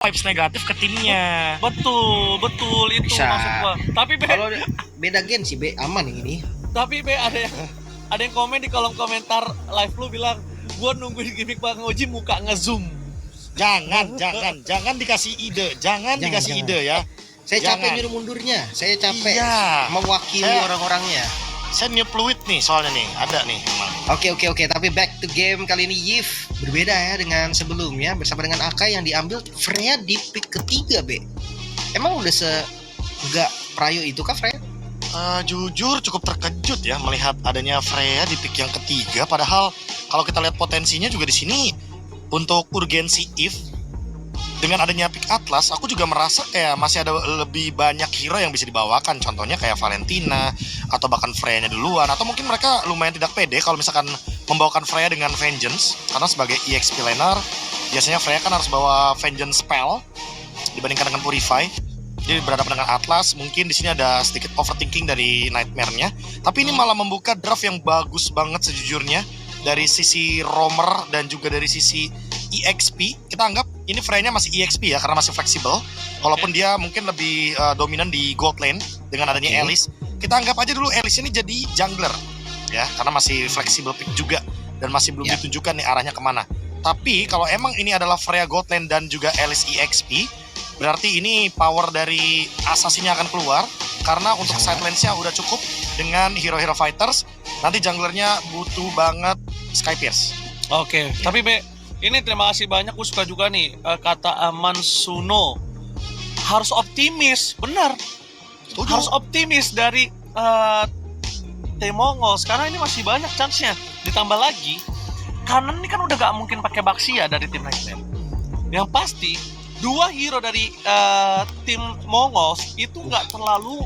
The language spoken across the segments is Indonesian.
vibes negatif ke timnya. Betul itu Bisa. maksud gua. Tapi Kalau beda gen sih B aman yang ini. tapi ada yang komen di kolom komentar live lu bilang gua nungguin gimmick Bang Oji muka ngezoom. Jangan dikasih ide, jangan dikasih ide ya. Saya capek Jangan. nyuruh mundurnya. Saya capek Iya. mewakili orang-orangnya. Saya new fluid nih soalnya nih, ada nih emang. Oke. Tapi back to game kali ini Yif berbeda ya dengan sebelumnya bersama dengan Akai yang diambil Freya di pick ketiga B. Emang udah enggak prayo itu kah Freya? Jujur cukup terkejut ya melihat adanya Freya di pick yang ketiga. Padahal kalau kita lihat potensinya juga di sini untuk urgensi if dengan adanya pick Atlas, aku juga merasa kayak masih ada lebih banyak hero yang bisa dibawakan. Contohnya kayak Valentina atau bahkan Freya-nya duluan. Atau mungkin mereka lumayan tidak pede kalau misalkan membawakan Freya dengan Vengeance. Karena sebagai EXP laner, biasanya Freya kan harus bawa Vengeance spell dibandingkan dengan Purify. Jadi berhadapan dengan Atlas, mungkin di sini ada sedikit overthinking dari Nightmare-nya. Tapi ini malah membuka draft yang bagus banget sejujurnya. Dari sisi roamer dan juga dari sisi EXP, kita anggap ini Freya-nya masih EXP ya, karena masih fleksibel. Walaupun dia mungkin lebih dominan di gold lane dengan adanya Alice. Kita anggap aja dulu Alice ini jadi jungler ya, karena masih fleksibel pick juga dan masih belum ditunjukkan nih arahnya kemana. Tapi kalau emang ini adalah Freya gold lane dan juga Alice EXP, berarti ini power dari Assassin-nya akan keluar. Karena untuk side lanes-nya udah cukup dengan hero-hero fighters. Nanti junglernya butuh banget Skypierce. Oke, tapi Be, ini terima kasih banyak. Aku suka juga nih kata Aman Suno. Harus optimis, benar. Harus optimis dari tim Mongols karena ini masih banyak chance-nya. Ditambah lagi, kanan ini kan udah gak mungkin pakai Baxia dari tim Nightmare. Yang pasti, dua hero dari tim Mongols itu nggak terlalu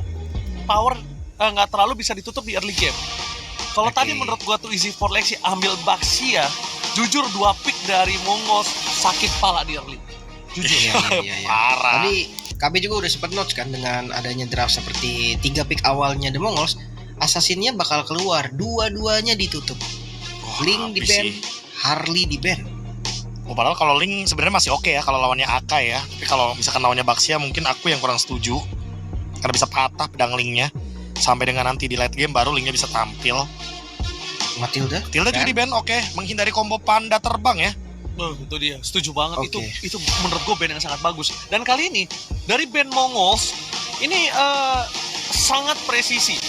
power, nggak terlalu bisa ditutup di early game. Kalau tadi menurut gua tuh easy for Lexi ambil Baxia, jujur dua pick dari Mongols sakit pala di early. Jujur. Iya. Parah. Tadi KB juga udah sempat notes kan dengan adanya draft seperti 3 pick awalnya The Mongols, Assassin-nya bakal keluar, dua-duanya ditutup. Link di ban, Harley di ban. Padahal kalau Link sebenarnya masih oke ya kalau lawannya Akai ya. Tapi kalau misalkan lawannya Baxia mungkin aku yang kurang setuju. Karena bisa patah pedang Linknya. Sampai dengan nanti di late game baru Linknya bisa tampil. Matilda Tilda juga di ban, oke. Menghindari combo panda terbang ya. Itu dia, setuju banget. Oke. Itu menurut gue band yang sangat bagus. Dan kali ini dari band Mongols ini sangat presisi.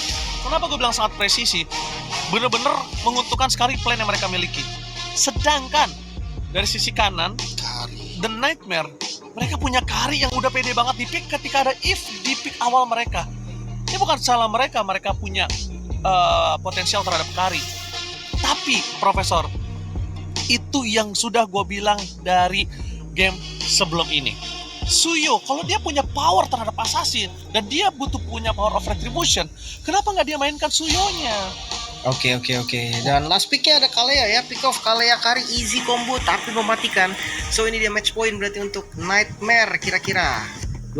Kenapa gue bilang sangat presisi? Bener-bener menguntungkan sekali plan yang mereka miliki. Sedangkan dari sisi kanan, The Nightmare, mereka punya Kari yang udah pede banget di pick ketika ada if di pick awal mereka. Ini bukan salah mereka punya potensial terhadap Kari. Tapi, Profesor, itu yang sudah gue bilang dari game sebelum ini. Suyo, kalau dia punya power terhadap Assassin dan dia butuh punya power of retribution, kenapa nggak dia mainkan Suyonya? Oke. Dan last picknya ada Kalea ya, pick off Kalea Kari easy combo tapi mematikan. So ini dia match point berarti untuk Nightmare kira-kira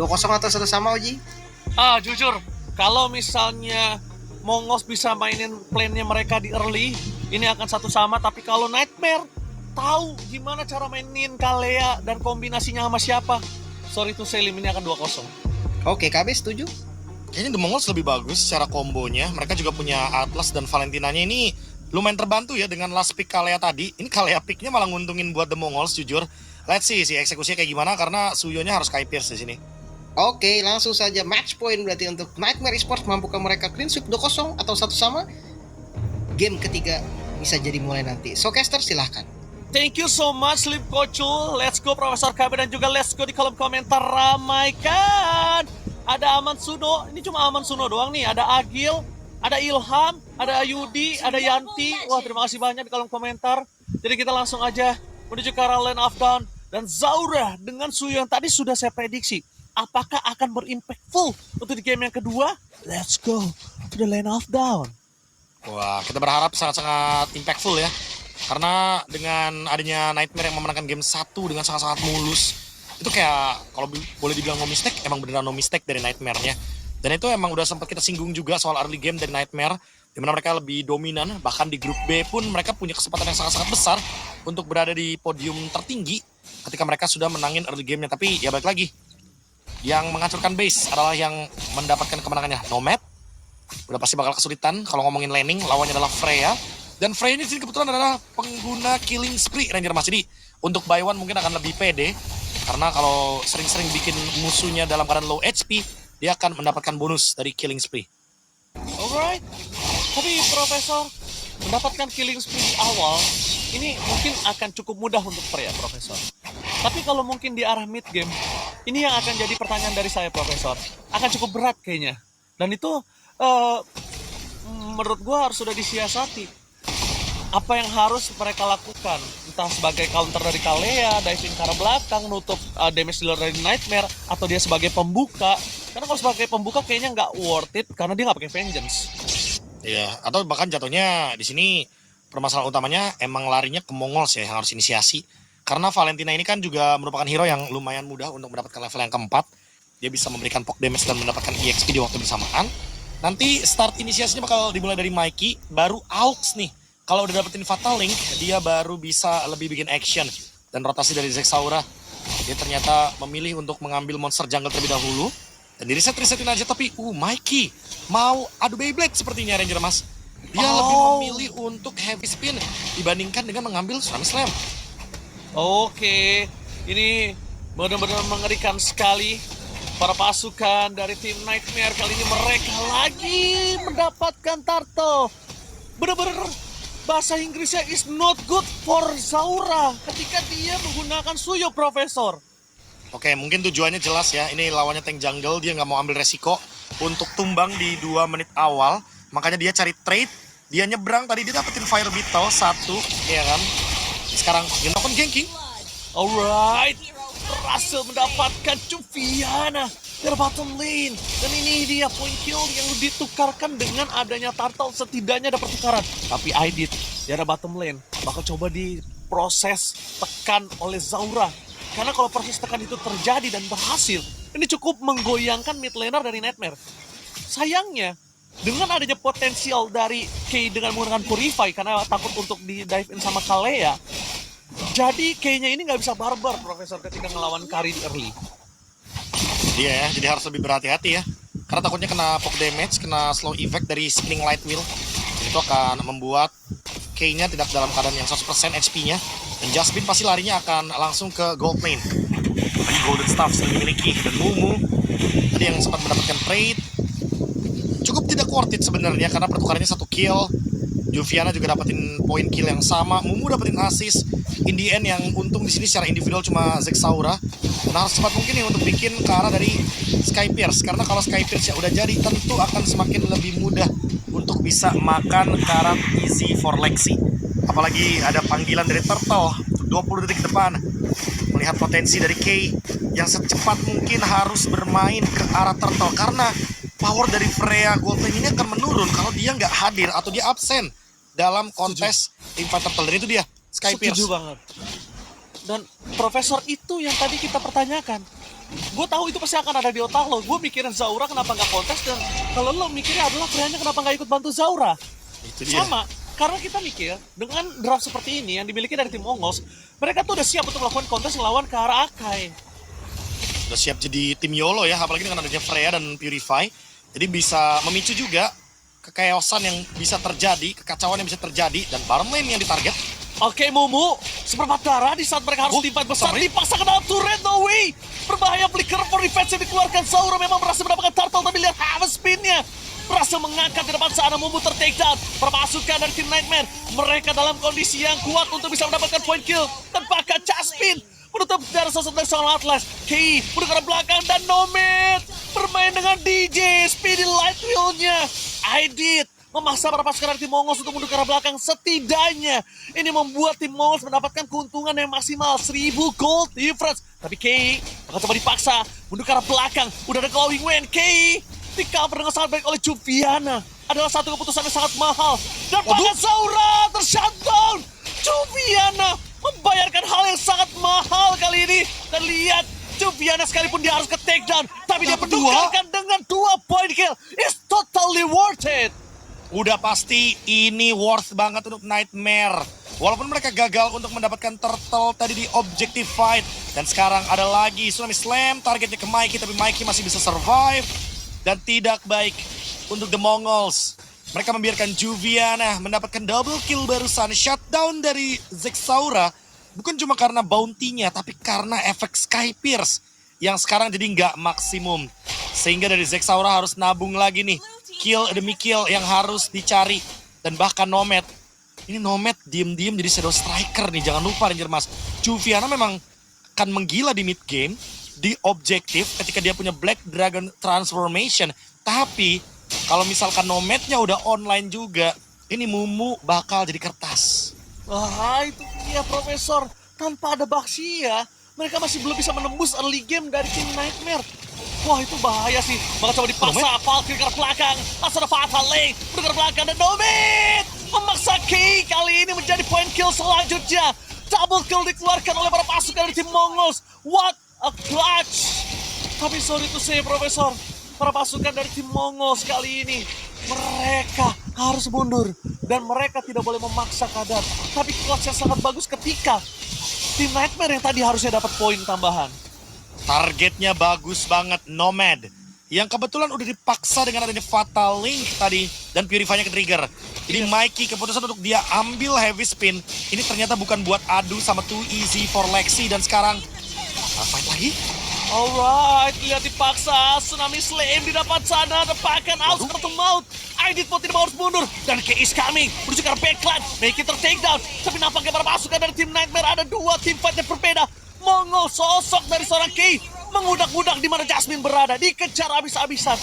2-0 atau 1 sama Oji? Jujur, kalau misalnya Mongols bisa mainin plan-nya mereka di early, ini akan 1 sama. Tapi kalau Nightmare tahu gimana cara mainin Kalea dan kombinasinya sama siapa, sorry to say, ini akan 2-0. Oke, KB setuju? Kayaknya The Mongols lebih bagus secara kombonya. Mereka juga punya Atlas dan Valentinanya ini lumayan terbantu ya dengan last pick Kalea tadi. Ini Kalea picknya malah nguntungin buat The Mongols jujur. Let's see sih eksekusinya kayak gimana karena Suyonya harus Skypierce di sini. Oke, langsung saja match point berarti untuk Nightmare Esports. Mampukah mereka clean sweep 2-0 atau 1 sama? Game ketiga bisa jadi mulai nanti. So caster silahkan. Thank you so much, Sleep Kocul. Let's go, Profesor KB, dan juga let's go di kolom komentar. Ramaikan. Ada Aman Suno. Ini cuma Aman Suno doang nih. Ada Agil, ada Ilham, ada Ayudi, ada Yanti. Wah, terima kasih banyak di kolom komentar. Jadi kita langsung aja menuju ke arah Lane of Dawn. Dan Zaura dengan Suyo yang tadi sudah saya prediksi. Apakah akan berimpactful untuk di game yang kedua? Let's go to the Lane of Dawn. Wah, kita berharap sangat-sangat impactful ya. Karena dengan adanya Nightmare yang memenangkan game 1 dengan sangat-sangat mulus, itu kayak kalau boleh dibilang no mistake, emang beneran no mistake dari Nightmare-nya. Dan itu emang udah sempat kita singgung juga soal early game dari Nightmare, di mana mereka lebih dominan, bahkan di grup B pun mereka punya kesempatan yang sangat-sangat besar untuk berada di podium tertinggi. ketika mereka sudah menangin early game-nya. Tapi ya balik lagi, yang menghancurkan base adalah yang mendapatkan kemenangannya. Nomad udah pasti bakal kesulitan kalau ngomongin laning, lawannya adalah Freya. Dan Freya ini kebetulan adalah pengguna killing spree Ranger Mas. Jadi untuk buy one mungkin akan lebih pede, karena kalau sering-sering bikin musuhnya dalam keadaan low HP, dia akan mendapatkan bonus dari killing spree. Alright, tapi Profesor mendapatkan killing spree di awal ini mungkin akan cukup mudah untuk Freya, Profesor. Tapi kalau mungkin di arah mid game, ini yang akan jadi pertanyaan dari saya, Profesor. Akan cukup berat kayaknya. Dan itu menurut gua harus sudah disiasati. Apa yang harus mereka lakukan? Entah sebagai counter dari Kalea, diving ke arah belakang, nutup damage dealer dari Nightmare, atau dia sebagai pembuka. Karena kalau sebagai pembuka kayaknya nggak worth it, karena dia nggak pakai Vengeance. Iya, atau bahkan jatuhnya di sini permasalahan utamanya emang larinya ke Mongols ya yang harus inisiasi. Karena Valentina ini kan juga merupakan hero yang lumayan mudah untuk mendapatkan level yang keempat. Dia bisa memberikan poke damage dan mendapatkan EXP di waktu bersamaan. Nanti start inisiasinya bakal dimulai dari Mikey, baru Aux nih. Kalau udah dapetin Fatal Link, dia baru bisa lebih bikin action. Dan rotasi dari Zexaura, dia ternyata memilih untuk mengambil monster jungle terlebih dahulu. Dan di resetin aja, tapi Mikey mau adu Beyblade sepertinya Ranger Mas. Dia lebih memilih untuk heavy spin dibandingkan dengan mengambil Sun Slam. Oke, ini benar-benar mengerikan sekali. Para pasukan dari tim Nightmare kali ini mereka lagi mendapatkan turtle. Benar-benar bahasa Inggrisnya is not good for Zaura ketika dia menggunakan Suyo, Profesor. Oke, mungkin tujuannya jelas ya. Ini lawannya tank jungle, dia nggak mau ambil resiko untuk tumbang di 2 menit awal. Makanya dia cari trade, dia nyebrang, tadi dia dapetin Fire Beetle 1, ya kan. Sekarang dia melakukan ganking. Alright, berhasil mendapatkan Juviana dari bottom lane. Dan ini dia point kill yang ditukarkan dengan adanya turtle, setidaknya ada pertukaran. Tapi Aidit dari bottom lane bakal coba diproses tekan oleh Zaura. Karena kalau proses tekan itu terjadi dan berhasil, ini cukup menggoyangkan mid laner dari Nightmare. Sayangnya, dengan adanya potensial dari Kay dengan menggunakan Purify karena takut untuk di dive in sama Kalea, jadi kayaknya ini nggak bisa barbar, Profesor, ketika ngelawan Kari di early. Dia ya, jadi harus lebih berhati-hati ya. Karena takutnya kena poke damage, kena slow effect dari Spinning Light Wheel. Itu akan membuat Kay-nya tidak dalam keadaan yang 100% HP-nya. Dan Jasmine pasti larinya akan langsung ke gold lane. Tadi Golden Staff sudah dimiliki. Dan Mumu tadi yang sempat mendapatkan trade cukup tidak worth it sebenarnya karena pertukarannya 1 kill. Juviana juga dapetin poin kill yang sama. Mumu dapetin assist. In the end yang untung di sini secara individual cuma Zexaura. Dan harus cepat mungkin nih untuk bikin ke arah dari Sky Pierce. Karena kalau Sky Pierce ya udah jadi, tentu akan semakin lebih mudah untuk bisa makan karat easy for Lexi. Apalagi ada panggilan dari Turtle 20 detik ke depan. Melihat potensi dari Kay yang secepat mungkin harus bermain ke arah Turtle. Karena power dari Freya Gold Lane ini akan menurun kalau dia nggak hadir atau dia absen dalam kontes Teamfight Turtle. Dan itu dia, Sky Pierce. Setuju banget. Dan Profesor itu yang tadi kita pertanyakan. Gue tahu itu pasti akan ada di otak lo. Gue mikirin Zaura kenapa nggak kontes, dan kalau lo mikirnya adalah Freya-nya kenapa nggak ikut bantu Zaura. Itu dia. Sama, karena kita mikir dengan draft seperti ini yang dimiliki dari tim Mongols, mereka tuh udah siap untuk melakukan kontes ngelawan ke arah Akai. Udah siap jadi tim YOLO ya, apalagi dengan adanya Freya dan Purify. Jadi bisa memicu juga kechaosan yang bisa terjadi, kekacauan yang bisa terjadi, dan bottom lane yang ditarget. Oke, Mumu, seperempat darah di saat mereka harus timpan besar, dipaksa ke dalam turret, no way! Berbahaya, flicker for revenge yang dikeluarkan. Zaura memang berhasil mendapatkan turtle, tapi lihat have spin-nya. Berhasil mengangkat di depan sana, Mumu ter-takedown. Perpasukan dari tim Nightmare, mereka dalam kondisi yang kuat untuk bisa mendapatkan point kill. Dan bahkan Jasmine menutup darah sosok dari seorang Atlas. Kay menuju ke belakang dan Nomad bermain dengan DJ Speedy Light Wheel-nya. Aidit memaksa para pasukan dari tim Mongols untuk mundur ke arah belakang. Setidaknya ini membuat tim Mongols mendapatkan keuntungan yang maksimal 1000 gold difference. Tapi Kay bakal coba dipaksa mundur ke arah belakang. Udah ada glowing wind. Kay di-cover dengan sangat baik oleh Juviana. Adalah satu keputusan yang sangat mahal. Dan bahkan Zaura ter-shutdown. Juviana membayarkan hal yang sangat mahal kali ini. Dan lihat, Juviana sekalipun dia harus ke takedown, tapi dia menukarkan dengan 2 point kill. It's totally worth it. Udah pasti ini worth banget untuk Nightmare. Walaupun mereka gagal untuk mendapatkan turtle tadi di objective fight. Dan sekarang ada lagi Tsunami Slam, targetnya ke Mikey, tapi Mikey masih bisa survive. Dan tidak baik untuk The Mongols. Mereka membiarkan Juviana mendapatkan double kill barusan. Shutdown dari Zexaura bukan cuma karena bounty-nya, tapi karena efek Sky Pierce yang sekarang jadi nggak maksimum. Sehingga dari Zexaura harus nabung lagi nih. Kill demi kill yang harus dicari. Dan bahkan Nomad. Ini Nomad diem-diem jadi Shadow Striker nih. Jangan lupa Ranger Mas. Juviana memang akan menggila di mid game. Di objektif ketika dia punya Black Dragon Transformation. Tapi kalau misalkan Nomadnya udah online juga, ini Mumu bakal jadi kertas. Wah, itu dia Profesor. Tanpa ada Baxia, mereka masih belum bisa menembus early game dari tim Nightmare. Wah, itu bahaya sih. Maka coba dipaksa, Valkyrie ke belakang. Langsung ada Fatal Link, ke belakang, dan Nomad memaksa Key. Kali ini menjadi point kill selanjutnya. Double kill dikeluarkan oleh para pasukan dari tim Mongols. What a clutch. Tapi sorry to say, Profesor, para pasukan dari tim Mongols kali ini, mereka harus mundur. Dan mereka tidak boleh memaksa keadaan. Tapi clutch yang sangat bagus ketika tim Nightmare yang tadi harusnya dapat poin tambahan. Targetnya bagus banget, Nomad. Yang kebetulan udah dipaksa dengan adanya Fatal Link tadi. Dan Purify-nya ke-trigger. Jadi Mikey keputusan untuk dia ambil heavy spin. Ini ternyata bukan buat adu sama Too Easy for Lexi. Dan sekarang, fight lagi? Alright, lihat dipaksa. Tsunami Slam didapat sana. Depakan out ke maut. Aidit mau tidak mau harus mundur. Dan Key is coming. Menuju ke arah backline. Make it take down. Tapi nampaknya para pasukan dari tim Nightmare ada dua tim fight yang berbeda. Mongol sosok dari seorang Key mengudak-udak di mana Jasmine berada, dikejar habis-habisan.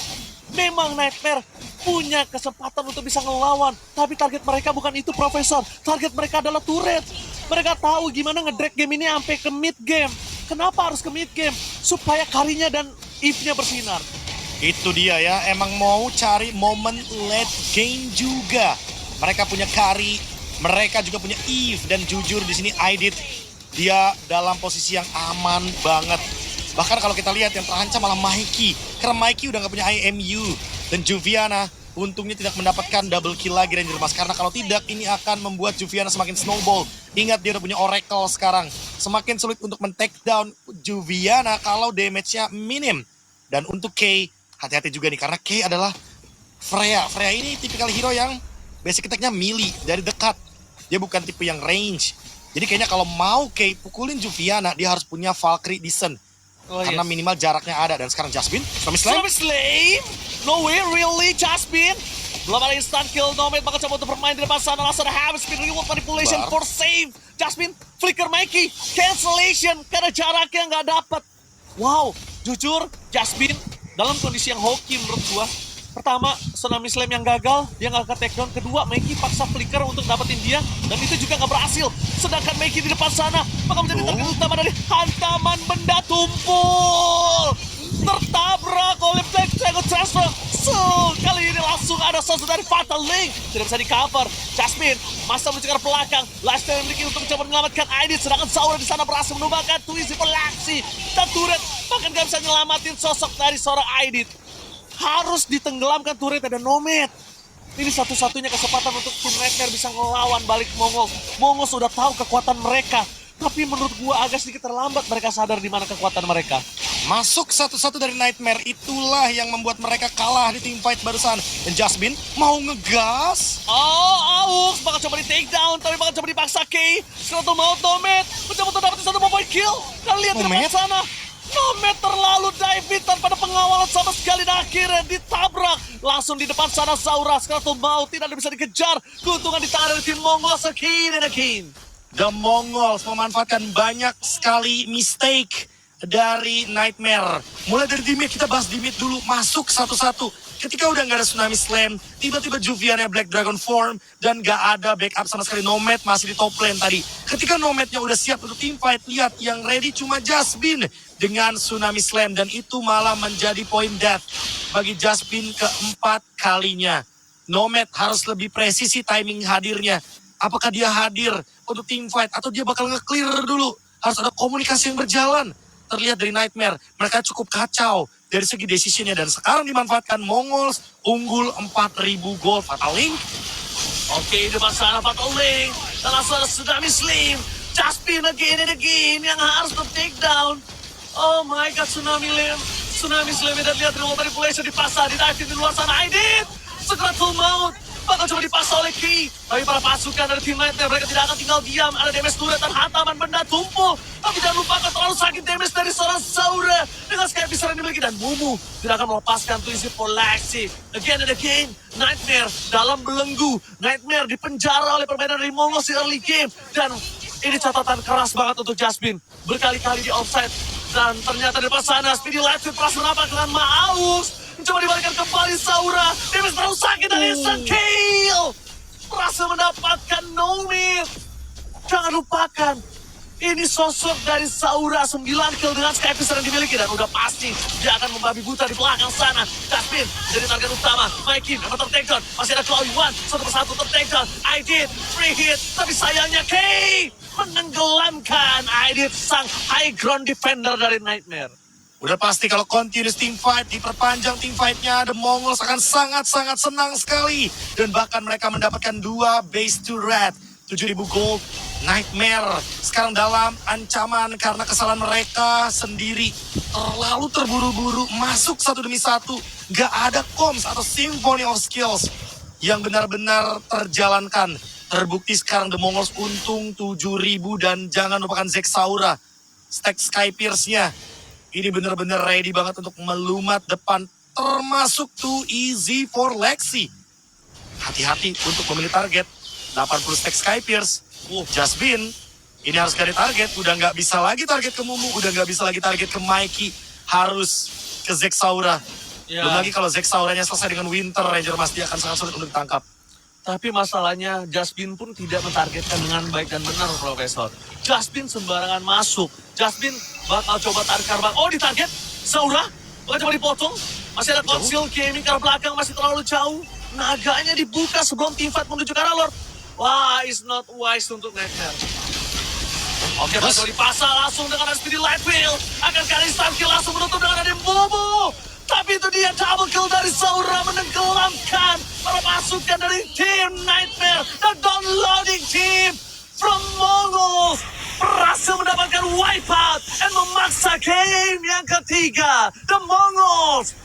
Memang Nightmare punya kesempatan untuk bisa ngelawan, tapi target mereka bukan itu, Profesor. Target mereka adalah turret. Mereka tahu gimana ngedrag game ini sampai ke mid game. Kenapa harus ke mid game? Supaya Karinya dan Eve-nya bersinar. Itu dia ya, emang mau cari momen late game juga. Mereka punya Kari, mereka juga punya Eve, dan jujur di sini Aidit dia dalam posisi yang aman banget. Bahkan kalau kita lihat yang terancam malah Mikey. Karena Mikey udah gak punya IMU. Dan Juviana untungnya tidak mendapatkan double kill lagi Ranger Mas. Karena kalau tidak ini akan membuat Juviana semakin snowball. Ingat dia udah punya Oracle sekarang. Semakin sulit untuk men-take down Juviana kalau damage-nya minim. Dan untuk Kay, hati-hati juga nih. Karena Kay adalah Freya. Freya ini tipikal hero yang basic attack-nya melee dari dekat. Dia bukan tipe yang range. Jadi kayaknya kalau mau Kay pukulin Juviana, dia harus punya Valkyrie Descent. Karena minimal jaraknya ada. Dan sekarang Jasmine, Tsunami Slam? No way, really, Jasmine? Belum ada instant kill, Nomad bakal coba untuk bermain di depan sana. Langsung ada habis spin reward manipulation for save. Jasmine, flicker Mikey, cancellation karena jaraknya nggak dapat. Wow, jujur, Jasmine dalam kondisi yang hoki menurut gua. Pertama, Tsunami Slam yang gagal, dia nggak ke takedown. Kedua, Mikey paksa flicker untuk dapetin dia, dan itu juga nggak berhasil. Sedangkan Mikey di depan sana, maka menjadi target utama dari hantaman benda tumpul. Tertabrak oleh Black Dragon Transfer. Kali ini langsung ada sosok dari Fatal Link. Tidak bisa di-cover. Jasmine masa menuju ke arah belakang. Lifestyle yang memiliki untuk mencoba menyelamatkan Aidit. Sedangkan Zaura di sana berhasil menumbangkan Twizy Pelaksi. Dan turret bahkan gak bisa nyelamatin sosok dari seorang Aidit. Harus ditenggelamkan turret ada Nomad. Ini satu-satunya kesempatan untuk tim Nightmare bisa ngelawan balik Mongols. Mongols sudah tahu kekuatan mereka. Tapi menurut gua agak sedikit terlambat mereka sadar di mana kekuatan mereka. Masuk satu-satu dari Nightmare, itulah yang membuat mereka kalah di team fight barusan. Dan Jasmine mau ngegas. Aux bakal coba di take down, tapi bakal coba dipaksa Kay. Sekarang mau Nomad mencoba untuk dapetin satu point kill. Dan lihat di depan sana. Nomad terlalu dive tanpa ada pengawalan sama sekali dan akhirnya ditabrak. Langsung di depan sana Zaura. Sekarang mau tidak bisa dikejar. Keuntungan di tangan dari tim Mongols again. The Mongols memanfaatkan banyak sekali mistake dari Nightmare. Mulai dari di mid, kita bahas di mid dulu. Masuk satu-satu. Ketika udah nggak ada Tsunami Slam, tiba-tiba Juviana Black Dragon Form, dan nggak ada backup sama sekali. Nomad masih di top lane tadi. Ketika Nomadnya udah siap untuk team fight, lihat yang ready cuma Jasmine dengan Tsunami Slam. Dan itu malah menjadi point death bagi Jasmine keempat kalinya. Nomad harus lebih presisi timing hadirnya. Apakah dia hadir untuk team fight atau dia bakal nge-clear dulu? Harus ada komunikasi yang berjalan. Terlihat dari Nightmare, mereka cukup kacau dari segi decisionnya. Dan sekarang dimanfaatkan Mongols unggul 4.000 gold. Fatal Link. Oke, depan sana Fatal Link. Dan langsung ada Tsunami Slim. Jaspin again and again yang harus take down. Oh my god, Tsunami Slim dan lihat remote manipulation dipasang, di luar sana. Aidit segera full mode bakal coba dipasang oleh Ki. Tapi para pasukan dari tim Nightmare mereka tidak akan tinggal diam. Ada damage turret dan hantaman benda tumpul. Tapi jangan lupakan terlalu sakit damage dari seorang Saura dengan Sky Pisar yang dimiliki, dan Mumu tidak akan melepaskan Twisted for Lexi. Again and again, Nightmare dalam belenggu. Nightmare dipenjara oleh permainan dari Mongos di early game, dan ini catatan keras banget untuk Jasmine. Berkali-kali di offside, dan ternyata di depan sana Speedy Lightfoot berhasil menapak dengan Maus. Mencoba dibalikan kembali Saura. Damage terlalu sakit dan instant kill. Berhasil mendapatkan no miss. Jangan lupakan, ini sosok dari Saura, 9 kill dengan Sky Pisar yang dimiliki, dan udah pasti dia akan membabi buta di belakang sana. Jasmine jadi target utama. Mikey memang ter-takedown. Masih ada Chloe Wan, satu persatu ter-takedown. I did free hit, tapi sayangnya Kay menenggelamkan I did sang high ground defender dari Nightmare. Udah pasti kalau continuous team fight, diperpanjang team fight-nya, The Mongols akan sangat-sangat senang sekali. Dan bahkan mereka mendapatkan 2 base to red. 7.000 gold. Nightmare sekarang dalam ancaman karena kesalahan mereka sendiri. Terlalu terburu-buru, masuk satu demi satu. Gak ada comms atau symphony of skills yang benar-benar terjalankan. Terbukti sekarang The Mongols untung 7.000, dan jangan lupakan Zek Saura. Stack Sky Pierce-nya. Ini benar-benar ready banget untuk melumat depan, termasuk too easy for Lexi. Hati-hati untuk memilih target. 80 stack Sky Pierce. Jasmine, ini harus cari target. Udah nggak bisa lagi target ke Mumu, udah nggak bisa lagi target ke Mikey. Harus ke Zek Saura. Ya. Belum lagi kalau Zek Sauranya selesai dengan Winter Ranger, pasti akan sangat sulit untuk ditangkap. Tapi masalahnya Jasmine pun tidak mentargetkan dengan baik dan benar, Profesor. Jasmine sembarangan masuk. Jasmine bakal coba tarik karbang. Oh, ditarget. Saura bakal coba dipotong. Masih ada Conceal Gaming ke arah belakang, masih terlalu jauh. Naganya dibuka sebelum tim fight menuju ke arah Lord. Wah, it's not wise untuk Nightmare. Oke, bakal dipasang langsung dengan Speedy Lightwheel. Akankah instant kill langsung menutup dengan ada Momo? Tapi itu dia double kill dari Saura, menenggelamkan para pasukan dari tim Nightmare. Dan downloading team from Mongols berhasil mendapatkan wipeout dan memaksa game yang ketiga. The Mongols